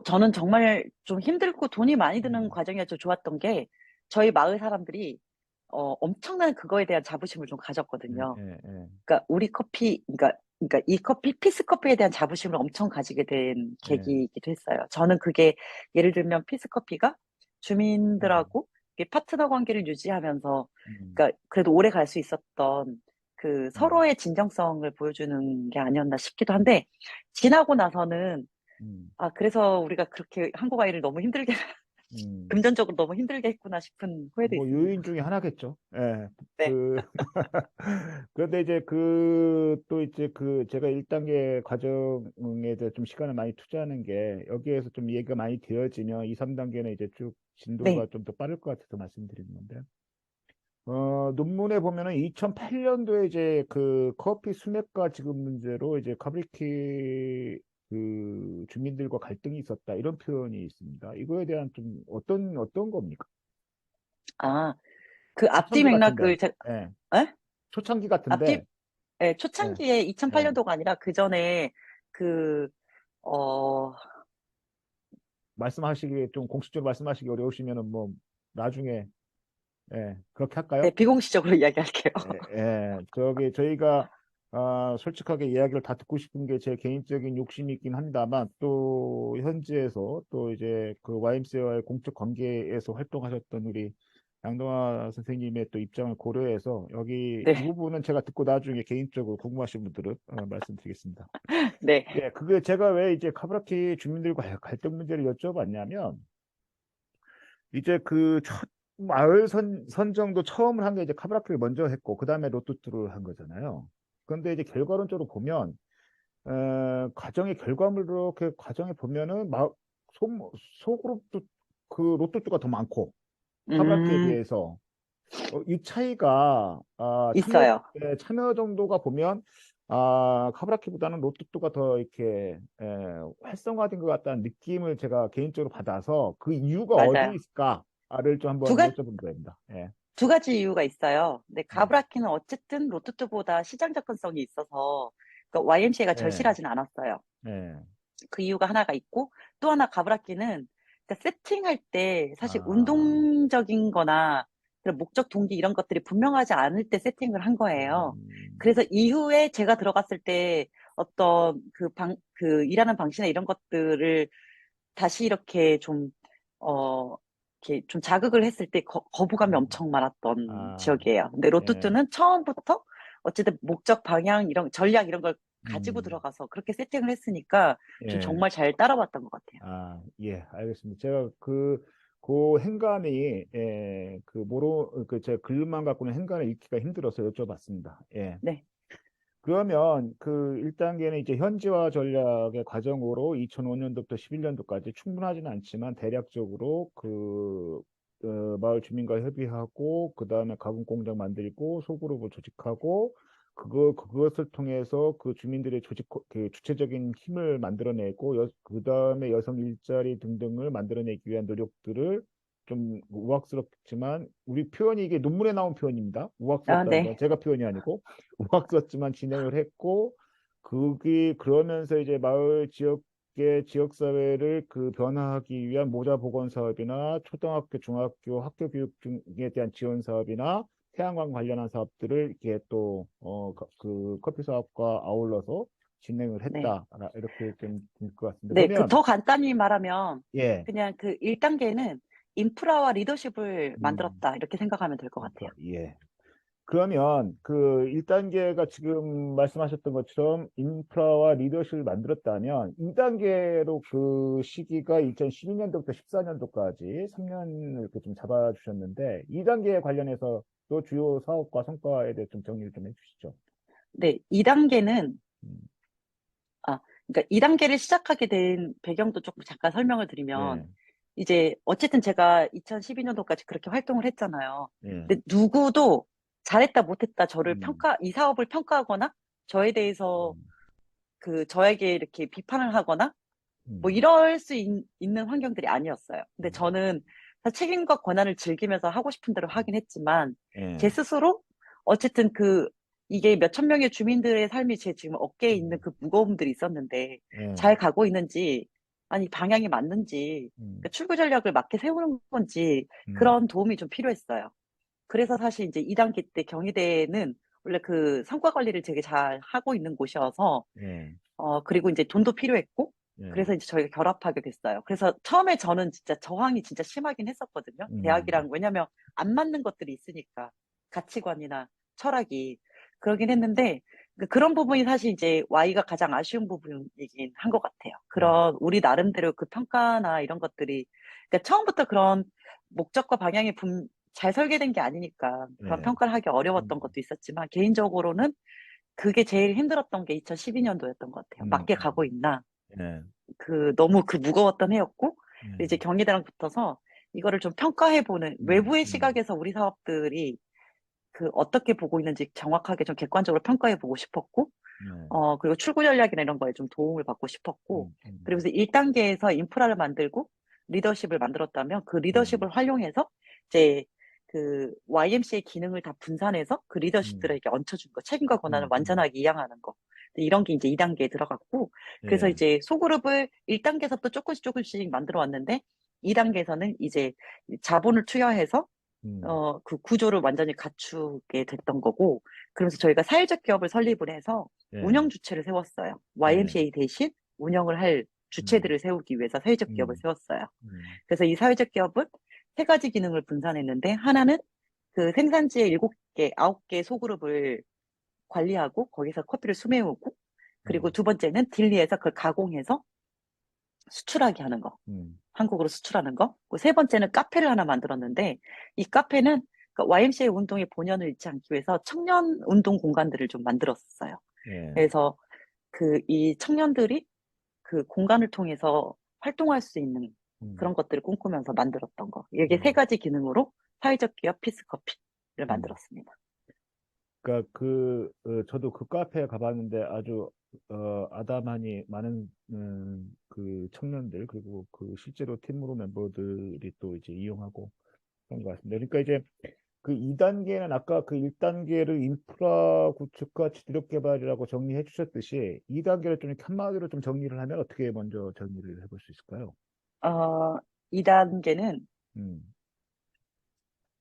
저는 정말 좀 힘들고 돈이 많이 드는 음, 과정이었죠. 좋았던 게 저희 마을 사람들이 엄청난 그거에 대한 자부심을 좀 예, 가졌거든요. 예, 예, 그러니까 우리 커피, 그러니까 이 커피, 피스 커피에 대한 자부심을 엄청 가지게 된 예, 계기이기도 했어요. 저는 그게 예를 들면 피스 커피가 음, 주민들하고 이렇게 파트너 관계를 유지하면서, 음, 그러니까 그래도 오래 갈 수 있었던 그 음, 서로의 진정성을 보여주는 게 아니었나 싶기도 음, 한데, 지나고 나서는 음, 그래서 우리가 그렇게 한국 아이를 너무 힘들게, 음. 금전적으로 너무 힘들게 했구나 싶은 후회도 뭐 있습니다. 요인 중에 하나겠죠. 예. 네, 그런데 이제 또 이제 제가 1단계 과정에 대해 좀 시간을 많이 투자하는 게 여기에서 좀 얘기가 많이 되어지면 2, 3단계는 이제 쭉 진도가 네, 좀 더 빠를 것 같아서 말씀드리는 건데. 논문에 보면은 2008년도에 이제 그 커피 수맥과 지급 문제로 이제 카브리키 그 주민들과 갈등이 있었다 이런 표현이 있습니다. 이거에 대한 좀 어떤 겁니까? 아, 그 앞뒤 초창기 같은데, 맥락을 제가, 예, 에? 초창기 같은데, 앞뒤, 예, 예, 초창기에 예, 2008년도가 아니라 그 전에 그, 어, 말씀하시기 좀 공식적으로 말씀하시기 어려우시면은 뭐 나중에 그렇게 네, 할까요? 비공식적으로 이야기할게요. 저희가 솔직하게 이야기를 다 듣고 싶은 게 제 개인적인 욕심이 있긴 합니다만 또 현지에서 또 이제 그 YMCA와의 공적 관계에서 활동하셨던 우리 양동화 선생님의 또 입장을 고려해서 여기 이 네, 부분은 제가 듣고 나중에 개인적으로 궁금하신 분들은 말씀드리겠습니다. 네. 예, 그게 제가 왜 이제 카브라키 주민들과 갈등 문제를 여쭤봤냐면 이제 그 첫 마을 선정도 처음을 한 게 이제 카브라키를 먼저 했고 그 다음에 로뚜뚜를 한 거잖아요. 그런데 이제 결과론적으로 보면 과정의 결과물로 그 과정에 보면은 속, 속으로 그 로뚜뚜가 더 많고 카브라키에 음, 비해서 이 차이가 있어요. 참여 정도가 보면 카브라키보다는 로뚜뚜가 더 이렇게 활성화된 것 같다는 느낌을 제가 개인적으로 받아서 그 이유가 어디 맞아요. 있을까를 좀 두 한번 가, 여쭤본 거입니다. 예. 두 가지 이유가 있어요. 근데 음. 가브라키는 어쨌든 로투투보다 시장 접근성이 있어서 그러니까 YMCA가 예. 절실하진 않았어요. 예. 그 이유가 하나가 있고 또 하나 가브라키는 그러니까 세팅할 때 사실 아. 운동적인 거나 그런 목적 동기 이런 것들이 분명하지 않을 때 세팅을 한 거예요. 음. 그래서 이후에 제가 들어갔을 때 어떤 그 일하는 방식이나 이런 것들을 다시 이렇게 이렇게 좀 자극을 했을 때 거부감이 음. 엄청 많았던 아. 지역이에요. 근데 예. 로투투는 처음부터 어쨌든 목적 방향 전략 이런 걸 가지고 음. 들어가서 그렇게 세팅을 했으니까 좀 예. 정말 잘 따라왔던 것 같아요. 예, 알겠습니다. 제가 그 행간이, 제 글만 갖고는 행간을 읽기가 힘들어서 여쭤봤습니다. 예. 네, 그러면 그 1단계는 이제 현지화 전략의 과정으로 2005년도부터 11년도까지 충분하지는 않지만 대략적으로 마을 주민과 협의하고 그 다음에 가공 공장 만들고 소그룹을 조직하고 그것을 통해서 그 주민들의 그 주체적인 힘을 만들어내고 그 다음에 여성 일자리 등등을 만들어내기 위한 노력들을 좀 우악스럽지만 우리 표현이 이게 논문에 나온 표현입니다. 우악스럽다는 건 네, 제가 표현이 아니고 우악스럽지만 진행을 했고 그게 그러면서 이제 마을 지역의 지역 사회를 그 변화하기 위한 모자 복원 사업이나 초등학교, 중학교 학교 교육 등에 대한 지원 사업이나 태양광 관련한 사업들을 이렇게 또 그 커피 사업과 아울러서 진행을 네, 했다. 이렇게 좀 될 것 같습니다. 네. 그러면 더 간단히 말하면 예. 그냥 그 1단계는 인프라와 리더십을 음, 만들었다. 이렇게 생각하면 될 것 같아요. 예. 그러면 그 1단계가 지금 말씀하셨던 것처럼 인프라와 리더십을 만들었다면 2단계로 그 시기가 2012년도부터 14년도까지 3년을 이렇게 좀 잡아주셨는데 2단계 관련해서 또 주요 사업과 성과에 대해 좀 정리를 좀 해주시죠. 네, 2단계는 음, 그러니까 2단계를 시작하게 된 배경도 조금 잠깐 설명을 드리면 예, 이제 어쨌든 제가 2012년도까지 그렇게 활동을 했잖아요. 예, 근데 누구도 잘했다 못했다 저를 음, 이 사업을 평가하거나 저에 대해서 음, 저에게 이렇게 비판을 하거나 뭐 음, 이럴 수 있는 환경들이 아니었어요. 근데 음, 저는 사실 책임과 권한을 즐기면서 하고 싶은 대로 하긴 했지만 제 예, 스스로 어쨌든 이게 몇천 명의 주민들의 삶이 제 지금 어깨에 있는 음, 그 무거움들이 있었는데 예, 잘 가고 있는지 아니 방향이 맞는지 음, 그 출구 전략을 맞게 세우는 건지 음, 그런 도움이 좀 필요했어요. 그래서 사실 이제 2단계 때 경희대는 원래 그 성과 관리를 되게 잘 하고 있는 곳이어서 예, 그리고 이제 돈도 필요했고, 예, 그래서 이제 저희가 결합하게 됐어요. 그래서 처음에 저는 진짜 저항이 진짜 심하긴 했었거든요. 음, 대학이랑, 왜냐면 안 맞는 것들이 있으니까. 가치관이나 철학이. 그러긴 했는데, 그런 부분이 사실 이제 Y가 가장 아쉬운 부분이긴 한 것 같아요. 음, 그런 우리 나름대로 그 평가나 이런 것들이, 그러니까 처음부터 그런 목적과 방향이 잘 설계된 게 아니니까 그런 예, 평가를 하기 어려웠던 음, 것도 있었지만, 개인적으로는 그게 제일 힘들었던 게 2012년도였던 것 같아요. 음, 맞게 가고 있나. 예, 너무 무거웠던 해였고, 예, 이제 경희대랑 붙어서 이거를 좀 평가해보는 음, 외부의 음, 시각에서 우리 사업들이 어떻게 보고 있는지 정확하게 좀 객관적으로 평가해보고 싶었고, 예, 그리고 출구 전략이나 이런 거에 좀 도움을 받고 싶었고, 음, 그리고 1단계에서 인프라를 만들고 리더십을 만들었다면 그 음, 리더십을 활용해서 이제 YMCA 기능을 다 분산해서 그 음, 리더십들에게 얹혀준 거, 책임과 권한을 음, 완전하게 이양하는 거. 이런 게 이제 2단계에 들어갔고, 그래서 예, 이제 소그룹을 1단계에서부터 조금씩 조금씩 만들어 왔는데, 2단계에서는 이제 자본을 투여해서 음, 그 구조를 완전히 갖추게 됐던 거고, 그래서 저희가 사회적 기업을 설립을 해서 예, 운영 주체를 세웠어요. 예, YMCA 대신 운영을 할 음, 주체들을 세우기 위해서 사회적 기업을 음, 세웠어요. 음, 그래서 이 사회적 기업은 세 가지 기능을 분산했는데, 하나는 그 생산지의 7개, 9개 소그룹을 관리하고 거기서 커피를 수매우고, 그리고 음, 두 번째는 딜리해서 그걸 가공해서 수출하게 하는 거. 음, 한국으로 수출하는 거. 세 번째는 카페를 하나 만들었는데, 이 카페는 YMCA 운동의 본연을 잃지 않기 위해서 청년 운동 공간들을 좀 만들었어요. 예, 그래서 이 청년들이 그 공간을 통해서 활동할 수 있는 음, 그런 것들을 꿈꾸면서 만들었던 거. 이게 세 음, 가지 기능으로 사회적 기업 피스커피를 음. 만들었습니다. 그러니까 저도 그 카페에 가봤는데 아주 아담하니 많은 그 청년들 그리고 그 실제로 팀으로 멤버들이 또 이제 이용하고 그런 것 같습니다. 그러니까 이제 그 2단계는 아까 그 1단계를 인프라 구축과 지역 개발이라고 정리해 주셨듯이 2단계를 좀 이렇게 한마디로 좀 정리를 하면 어떻게 먼저 정리를 해볼 수 있을까요? 어, 2단계는 음.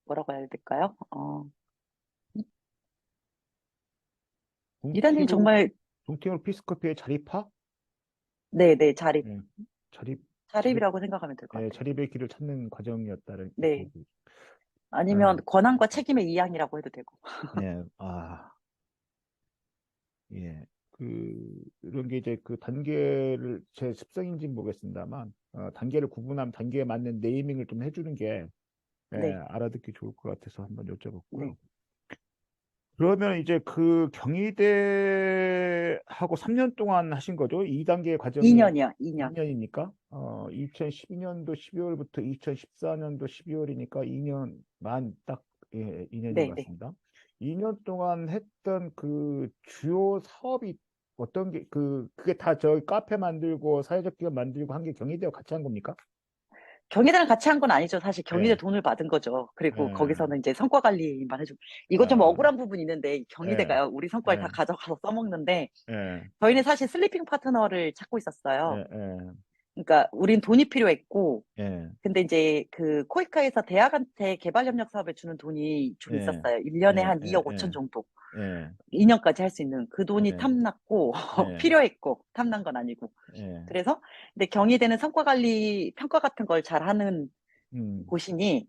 뭐라고 해야 될까요? 2단계는 동티로 정말, 동티로 피스커피의 자립화? 네네, 예, 자립 자립 자립이라고 생각하면 될 것 예, 같아요. 자립의 길을 찾는 과정이었다는 네. 얘기. 아니면 아, 권한과 책임의 이양이라고 해도 되고. 예, 예. 이런 게 이제 그 단계를 제 습성인지는 모르겠습니다만, 단계를 구분하면 단계에 맞는 네이밍을 좀 해주는 게, 예, 네, 알아듣기 좋을 것 같아서 한번 네. 여쭤봤고요. 그러면 이제 그 경희대하고 3년 동안 하신 거죠? 2단계 과정이 2년이요, 2년. 2년이니까, 2012년도 12월부터 2014년도 12월이니까 2년 만 딱, 예, 2년인 것 네, 네. 같습니다. 2년 동안 했던 그 주요 사업이 어떤 게, 그게 다 저희 카페 만들고 사회적 기업 만들고 한 게 경희대와 같이 한 겁니까? 경희대랑 같이 한 건 아니죠. 사실 경희대 예, 돈을 받은 거죠. 그리고 예, 거기서는 이제 성과 관리만 해주고. 이거 좀 아, 억울한 부분이 있는데, 예, 경희대가요, 우리 성과를 다 예, 가져가서 써먹는데, 예, 저희는 사실 슬리핑 파트너를 찾고 있었어요. 예, 예, 그러니까 우린 돈이 필요했고, 예, 근데 이제 코이카에서 대학한테 개발 협력 사업에 주는 돈이 좀 예, 있었어요. 1년에 예, 한 예, 2억 5천 예, 정도. 예, 2년까지 할 수 있는 그 돈이 예, 탐났고, 예, 필요했고, 탐난 건 아니고. 예, 그래서, 근데 경희대는 성과 관리, 평가 같은 걸 잘하는 음, 곳이니,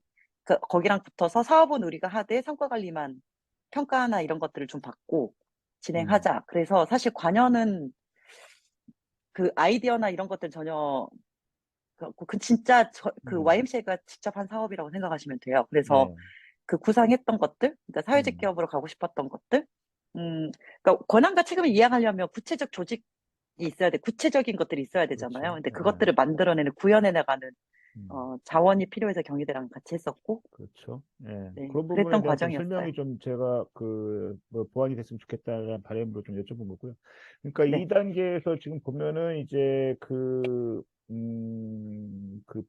거기랑 붙어서 사업은 우리가 하되 성과 관리만 평가나 이런 것들을 좀 받고 음, 진행하자. 그래서 사실 관여는 그 아이디어나 이런 것들 전혀 진짜 음, YMCA가 직접 한 사업이라고 생각하시면 돼요. 그래서 예, 그 구상했던 것들, 그러니까 사회적 음, 기업으로 가고 싶었던 것들, 그러니까 권한과 책임을 이해하려면 구체적 조직이 있어야 돼. 구체적인 것들이 있어야 되잖아요. 그렇죠. 근데 예, 그것들을 만들어내는, 구현해 나가는 자원이 필요해서 경희대랑 같이 했었고, 그렇죠. 예. 네, 그런 부분에 그랬던 대한 좀 과정이었어요. 설명이 좀 제가 뭐 보완이 됐으면 좋겠다는 바람으로 좀 여쭤본 거고요. 그러니까 네, 2단계에서 지금 보면은 이제 그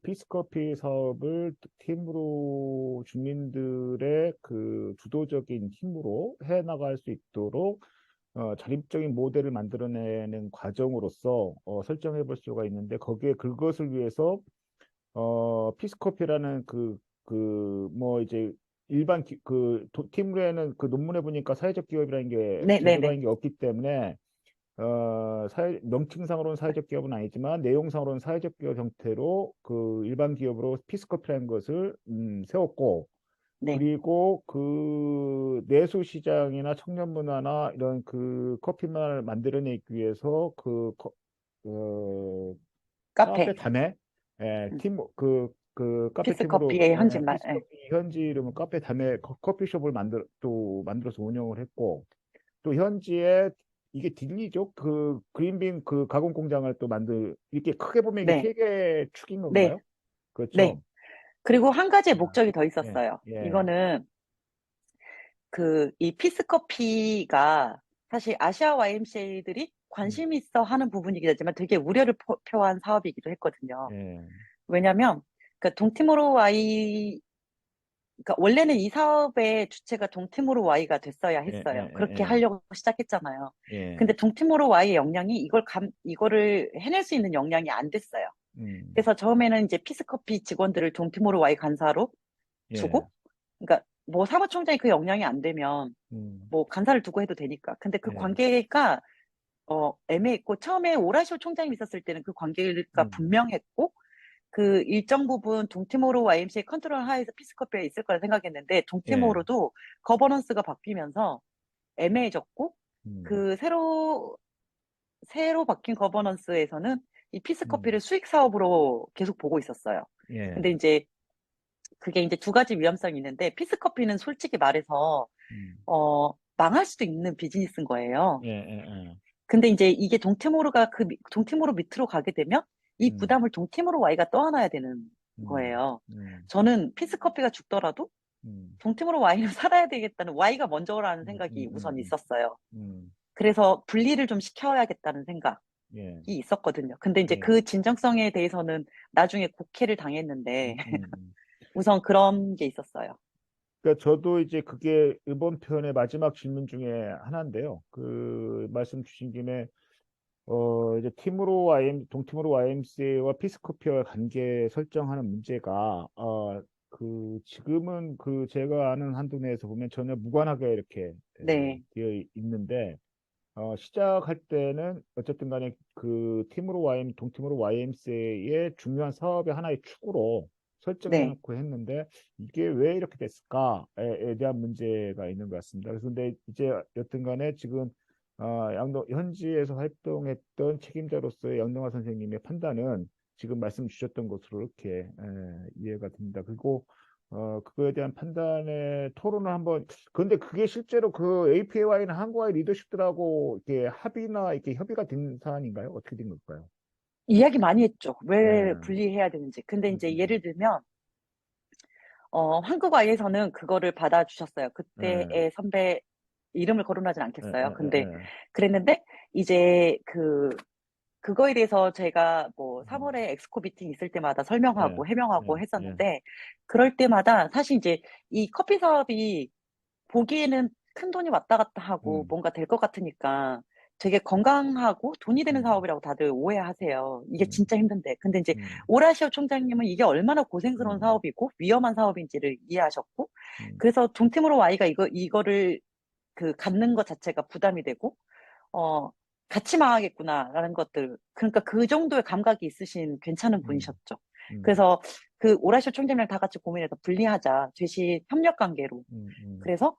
피스커피 사업을 팀으로 주민들의 그 주도적인 힘으로 해 나갈 수 있도록 자립적인 모델을 만들어내는 과정으로서 설정해 볼 수가 있는데 거기에 그것을 위해서 피스코피라는 뭐 이제 팀에는 그 논문에 보니까 사회적 기업이라는 게 네, 네, 네, 제도라는 게 없기 때문에 명칭상으로는 사회적 기업은 아니지만 내용상으로는 사회적 기업 형태로 그 일반 기업으로 피스코피라는 것을 세웠고 네, 그리고 그 내수 시장이나 청년 문화나 이런 그 커피 문화를 만들어내기 위해서 어, 카페 카페, 다메 음, 그 카페 팀으로 피스커피의 현지말, 예. 피스커피 현지 이름은 카페 다메 커피숍을 만들어서 운영을 했고 또 현지에 이게 딜리죠 그 그린빈 그 가공 공장을 또 이렇게 크게 보면 이게 네, 세 개의 축인 네, 건가요? 네. 그렇죠. 그리고 한 가지의 아, 목적이 더 예, 있었어요. 예, 이거는 이 피스커피가 사실 아시아 YMCA들이 음, 관심 있어 하는 부분이긴 하지만 되게 우려를 표한 사업이기도 했거든요. 예, 왜냐면, 그러니까 동티모로 Y, 그러니까 원래는 이 사업의 주체가 동티모로 Y가 됐어야 예, 했어요. 그렇게 예, 하려고 시작했잖아요. 예, 예, 근데 동티모로 Y의 역량이 이거를 해낼 수 있는 역량이 안 됐어요. 음, 그래서 처음에는 이제 피스커피 직원들을 동티모로 Y 간사로 예, 두고, 그러니까 뭐 사무총장이 그 역량이 안 되면 음, 뭐 간사를 두고 해도 되니까. 근데 그 예, 관계가 애매했고 처음에 오라시오 총장이 있었을 때는 그 관계가 음, 분명했고 그 일정 부분 동티모로 YMCA 컨트롤 하에서 피스커피가 있을 거라 생각했는데 예, 동티모로도 거버넌스가 바뀌면서 애매해졌고 음, 그 새로 바뀐 거버넌스에서는 이 음, 피스커피를 수익 사업으로 계속 보고 있었어요. 예, 근데 이제 그게 이제 두 가지 위험성이 있는데 피스커피는 솔직히 말해서 음, 망할 수도 있는 비즈니스인 거예요. 예, 예, 예, 근데 이제 이게 동티모르가 동티모르 밑으로 가게 되면 이 음, 부담을 동티모르 Y가 떠안아야 되는 음, 거예요. 음, 저는 피스커피가 죽더라도 음, 동티모르 Y는 살아야 되겠다는 Y가 먼저라는 음, 생각이 음, 우선 음, 있었어요. 음, 그래서 분리를 좀 시켜야겠다는 생각이 예, 있었거든요. 근데 이제 예, 그 진정성에 대해서는 나중에 곡해를 당했는데 음, 음, 음. 우선 그런 게 있었어요. 그러니까 저도 이제 그게 이번 편의 마지막 질문 중에 하나인데요. 그 말씀 주신 김에 이제 동팀으로 YMCA와 피스코피아의 관계 설정하는 문제가 지금은 그 제가 아는 한도 내에서 보면 전혀 무관하게 이렇게 네, 되어 있는데 시작할 때는 어쨌든 간에 동팀으로 YMCA의 중요한 사업의 하나의 축으로 네, 설정해놓고 했는데 이게 왜 이렇게 됐을까에 대한 문제가 있는 것 같습니다. 그래서 근데 이제 여튼 간에 지금 현지에서 활동했던 책임자로서의 양동화 선생님의 판단은 지금 말씀 주셨던 것으로 이렇게 이해가 됩니다. 그리고 그거에 대한 판단의 토론을 한번 근데 그게 실제로 그 APAY나 한국와의 리더십들하고 이렇게 합의나 이렇게 협의가 된 사안인가요? 어떻게 된 걸까요? 이야기 많이 했죠. 왜 예. 분리해야 되는지. 근데 이제 음, 예를 들면 한국 아이에서는 그거를 받아주셨어요. 예. 그때의 선배 이름을 거론하진 예, 않겠어요. 예, 근데 예, 그랬는데 이제 그거에 대해서 제가 뭐 음, 3월에 엑스코 미팅 있을 때마다 예, 설명하고 예, 해명하고 예, 했었는데 그럴 때마다 사실 이제 이 커피 사업이 보기에는 큰 돈이 왔다 갔다 하고 음, 뭔가 될 것 같으니까 되게 건강하고 돈이 되는 음, 사업이라고 다들 오해하세요. 이게 음, 진짜 힘든데. 근데 이제 음, 오라시오 총장님은 이게 얼마나 고생스러운 음, 사업이고 위험한 사업인지를 이해하셨고, 음, 그래서 동티모로 Y가 이거를 갖는 것 자체가 부담이 되고, 어, 같이 망하겠구나라는 것들. 그러니까 그 정도의 감각이 있으신 괜찮은 음, 분이셨죠. 음, 그래서 그 오라시오 총장이랑 다 같이 고민해서 분리하자. 제시 협력 관계로. 음, 그래서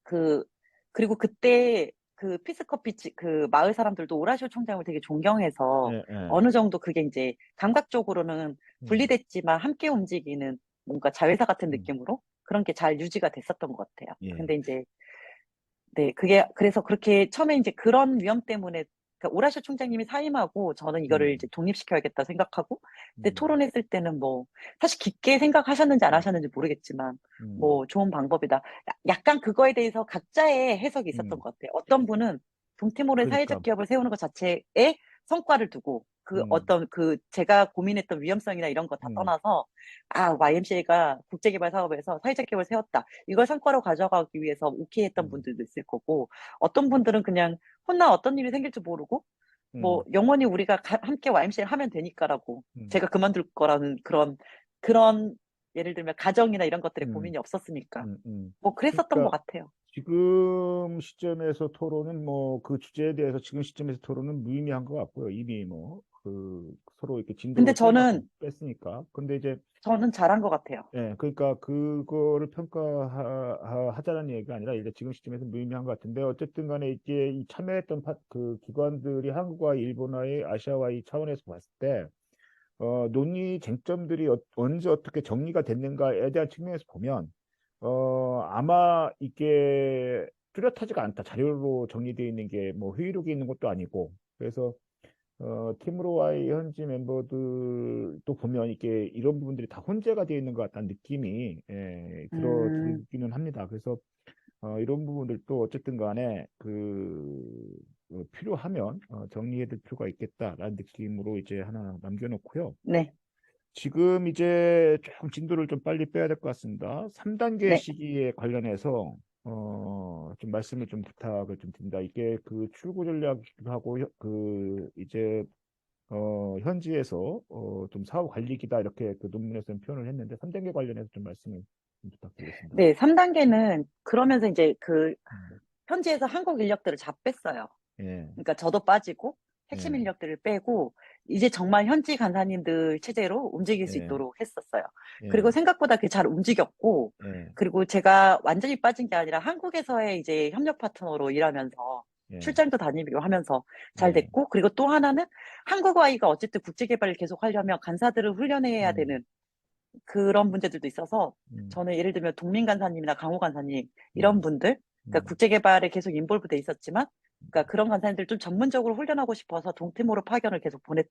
그, 그리고 그때 피스커피 마을 사람들도 오라시오 총장을 되게 존경해서 예, 예, 어느 정도 그게 이제 감각적으로는 음, 분리됐지만 함께 움직이는 뭔가 자회사 같은 음, 느낌으로 그런 게 잘 유지가 됐었던 것 같아요. 예, 근데 이제, 네, 그래서 그렇게 처음에 이제 그런 위험 때문에 그러니까 오라시오 총장님이 사임하고 저는 이거를 이제 독립시켜야겠다 생각하고, 근데 음, 토론했을 때는 뭐 사실 깊게 생각하셨는지 안 음, 하셨는지 모르겠지만 음, 뭐 좋은 방법이다. 약간 그거에 대해서 각자의 해석이 있었던 음. 것 같아요. 어떤 분은 동티모르의 그러니까, 사회적 기업을 세우는 것 자체에 성과를 두고 그 음, 어떤 그 제가 고민했던 위험성이나 이런 거 다 음, 떠나서 YMCA가 국제개발 사업에서 사회적 기업을 세웠다. 이걸 성과로 가져가기 위해서 오케이 했던 음, 분들도 있을 거고, 어떤 분들은 그냥 훗날 어떤 일이 생길지 모르고 뭐 음, 영원히 우리가 함께 YMCA를 하면 되니까라고 음, 제가 그만둘 거라는 그런 예를 들면 가정이나 이런 것들에 음, 고민이 없었으니까 음. 뭐 그랬었던 것 그러니까 같아요. 지금 시점에서 토론은 뭐 그 주제에 대해서 지금 시점에서 토론은 무의미한 것 같고요. 이미 뭐 그 서로 이렇게 근데 진도를 뺄 만큼 저는 뺐으니까. 근데 이제 저는 잘한 것 같아요. 예, 그러니까 그거를 평가하자는 얘기가 아니라 이제 지금 시점에서 무의미한 것 같은데 어쨌든 간에 이제 이 참여했던 그 기관들이 한국과 일본와의 아시아와의 차원에서 봤을 때 논의 쟁점들이 언제 어떻게 정리가 됐는가에 대한 측면에서 보면 아마 이게 뚜렷하지가 않다. 자료로 정리되어 있는 게 뭐 회의록이 있는 것도 아니고 그래서 팀으로와의 현지 멤버들도 보면 이게 이런 부분들이 다 혼재가 되어 있는 것 같다는 느낌이 음, 들기는 합니다. 그래서 이런 부분들도 어쨌든 간에 필요하면 정리해 둘 필요가 있겠다라는 느낌으로 이제 하나 남겨놓고요. 네, 지금 이제 좀 진도를 좀 빨리 빼야 될 것 같습니다. 3단계 네. 시기에 관련해서 좀 말씀을 좀 부탁을 좀 드립니다. 이게 그 출구 전략하고 이제 현지에서 좀 사후 관리기다 이렇게 그 논문에서는 표현을 했는데 3단계 관련해서 좀 말씀을 좀 부탁드리겠습니다. 네, 3단계는 그러면서 이제 그 음, 현지에서 한국 인력들을 다 뺐어요. 예, 그러니까 저도 빠지고 핵심 예, 인력들을 빼고 이제 정말 현지 간사님들 체제로 움직일 수 예, 있도록 했었어요. 그리고 예, 생각보다 그게 잘 움직였고, 예, 그리고 제가 완전히 빠진 게 아니라 한국에서의 이제 협력 파트너로 일하면서 예, 출장도 다니고 하면서 잘 예, 됐고, 그리고 또 하나는 한국와이가 어쨌든 국제개발을 계속 하려면 간사들을 훈련해야 음, 되는 그런 문제들도 있어서, 음, 저는 예를 들면 동민 간사님이나 강호 간사님 이런 음, 분들, 그러니까 음, 국제개발에 계속 인볼브 돼 있었지만, 그러니까 그런 간사님들 좀 전문적으로 훈련하고 싶어서 동티모르 파견을 계속 보냈어요.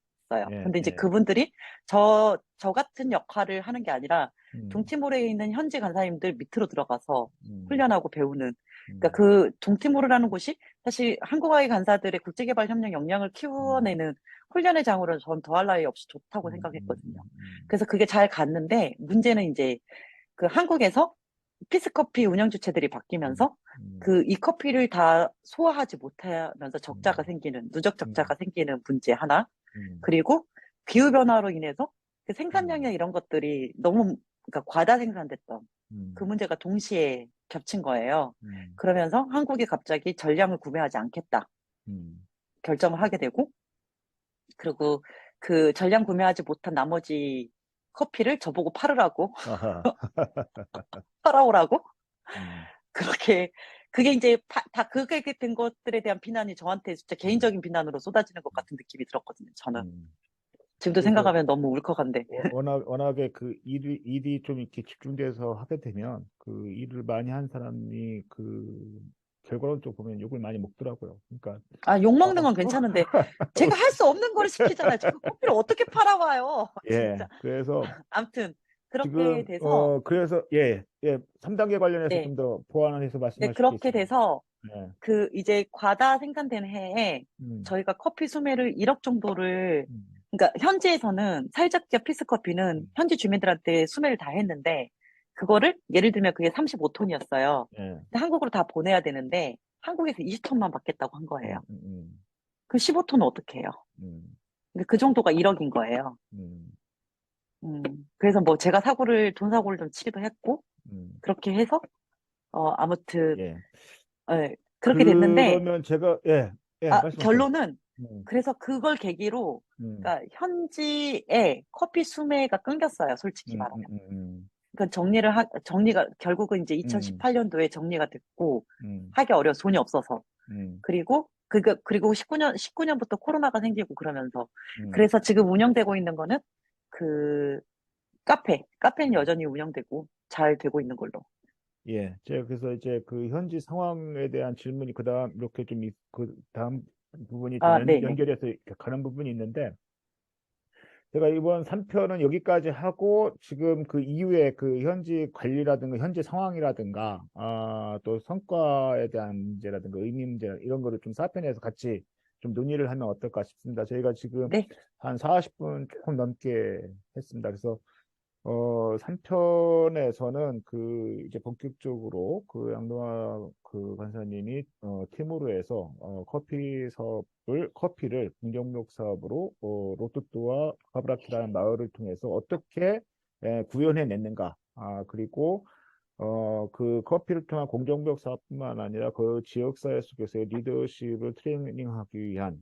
예, 근데 이제 예, 그분들이 저 같은 역할을 하는 게 아니라 음, 동티모르에 있는 현지 간사님들 밑으로 들어가서 음, 훈련하고 배우는, 그러니까 음, 그 동티모르라는 곳이 사실 한국과의 간사들의 국제개발 협력 역량을 음, 키워내는 훈련의 장으로는 전 더할 나위 없이 좋다고 음, 생각했거든요. 그래서 그게 잘 갔는데 문제는 이제 그 한국에서 피스커피 운영 주체들이 음, 바뀌면서 음, 그 이 커피를 다 소화하지 못하면서 적자가 음, 생기는 누적 음, 적자가 생기는 문제 하나, 음, 그리고 기후 변화로 인해서 그 생산량이나 음, 이런 것들이 너무 그러니까 과다 생산됐던 그 음, 문제가 동시에 겹친 거예요. 음, 그러면서 한국이 갑자기 전량을 구매하지 않겠다 음. 결정을 하게 되고, 그리고 그 전량 구매하지 못한 나머지 커피를 저보고 팔으라고 아하. 팔아오라고 음, 그렇게, 그게 이제 다 그게 된 것들에 대한 비난이 저한테 진짜 음, 개인적인 비난으로 쏟아지는 것 같은 느낌이 들었거든요. 저는 음. 지금도 그래서 생각하면 너무 울컥한데. 워낙에 그 일이 좀 이렇게 집중돼서 하게 되면 그 일을 많이 한 사람이 그 결과론 쪽 보면 욕을 많이 먹더라고요. 그러니까 아, 욕 먹는 어, 건 괜찮은데 제가 할 수 없는 거를 시키잖아요. 제가 커피를 어떻게 팔아와요. 예. 진짜. 그래서 아무튼 그렇게 지금 돼서, 그래서 3단계 관련해서 네, 좀 더 보완해서 네, 말씀하실 게 그렇게 있으면 돼서 예. 그 이제 과다 생산되는 해에 음, 저희가 커피 수매를 1억 정도를, 음, 그러니까 현지에서는 사회적기업 피스커피는 음, 현지 주민들한테 수매를 다 했는데 그거를 예를 들면 그게 35톤이었어요. 예. 근데 한국으로 다 보내야 되는데 한국에서 20톤만 받겠다고 한 거예요. 음, 음, 그 15톤은 어떻게 해요? 음, 근데 그 정도가 1억인 거예요. 음, 음, 그래서 뭐 제가 돈 사고를 좀 치기도 했고 음, 그렇게 해서 아무튼 예. 그렇게 됐는데, 그러면 제가 말씀하세요. 결론은, 음, 그래서 그걸 계기로, 음, 그러니까 현지에 커피 수매가 끊겼어요, 솔직히 음, 말하면. 음, 음, 그러니까 정리가, 결국은 이제 음, 2018년도에 정리가 됐고, 음, 하기 어려워, 돈이 없어서. 음, 그리고 19년부터 코로나가 생기고 그러면서. 음, 그래서 지금 운영되고 있는 거는 그 카페는 음. 여전히 운영되고 잘 되고 있는 걸로. 예, 제가 그래서 이제 그 현지 상황에 대한 질문이 그다음 이렇게 그 다음 부분이 좀 아, 네네. 연결해서 이렇게 가는 부분이 있는데, 제가 이번 3편은 여기까지 하고 지금 그 이후에 그 현지 관리라든가 현재 상황이라든가 또 성과에 대한 문제라든가 의미 문제 이런 거를 좀 4편에서 같이 좀 논의를 하면 어떨까 싶습니다. 저희가 지금 네. 한 40분 조금 넘게 했습니다. 그래서 3편에서는 그 이제 본격적으로 그 양동화 그 관사님이 팀으로 해서 커피를 공정력 사업으로 로뚜뚜와 카브라키라는 마을을 통해서 어떻게 구현해냈는가. 그리고 그 커피를 통한 공정력 사업뿐만 아니라 그 지역사회 속에서의 리더십을 트레이닝하기 위한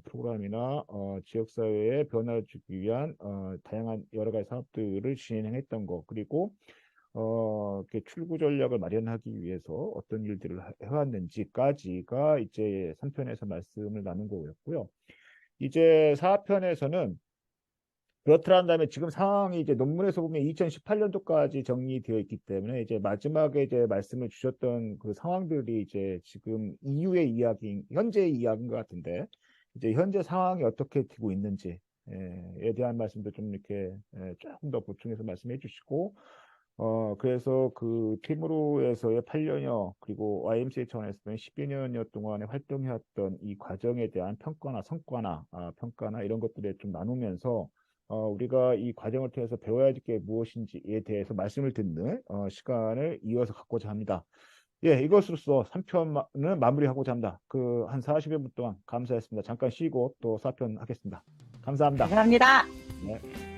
프로그램이나 지역사회에 변화를 주기 위한 다양한 여러 가지 사업들을 진행했던 거, 그리고 이렇게 출구 전략을 마련하기 위해서 어떤 일들을 해왔는지까지가 이제 3편에서 말씀을 나눈 거였고요. 이제 4편에서는 그렇더란 다음에 지금 상황이 이제 논문에서 보면 2018년도까지 정리되어 있기 때문에 이제 마지막에 이제 말씀을 주셨던 그 상황들이 이제 지금 이후의 이야기, 현재의 이야기인 것 같은데 이제 현재 상황이 어떻게 되고 있는지에 대한 말씀도 좀 이렇게 조금 더 보충해서 말씀해 주시고 그래서 그 팀으로에서의 8년여 그리고 YMCA 차원에서는 10여 년여 동안에 활동해왔던 이 과정에 대한 평가나 성과나 평가나 이런 것들에 좀 나누면서 우리가 이 과정을 통해서 배워야 할 게 무엇인지에 대해서 말씀을 듣는 시간을 이어서 갖고자 합니다. 예, 이것으로써 3편은 마무리하고자 합니다. 그 한 40여 분 동안 감사했습니다. 잠깐 쉬고 또 4편 하겠습니다. 감사합니다. 감사합니다. 네.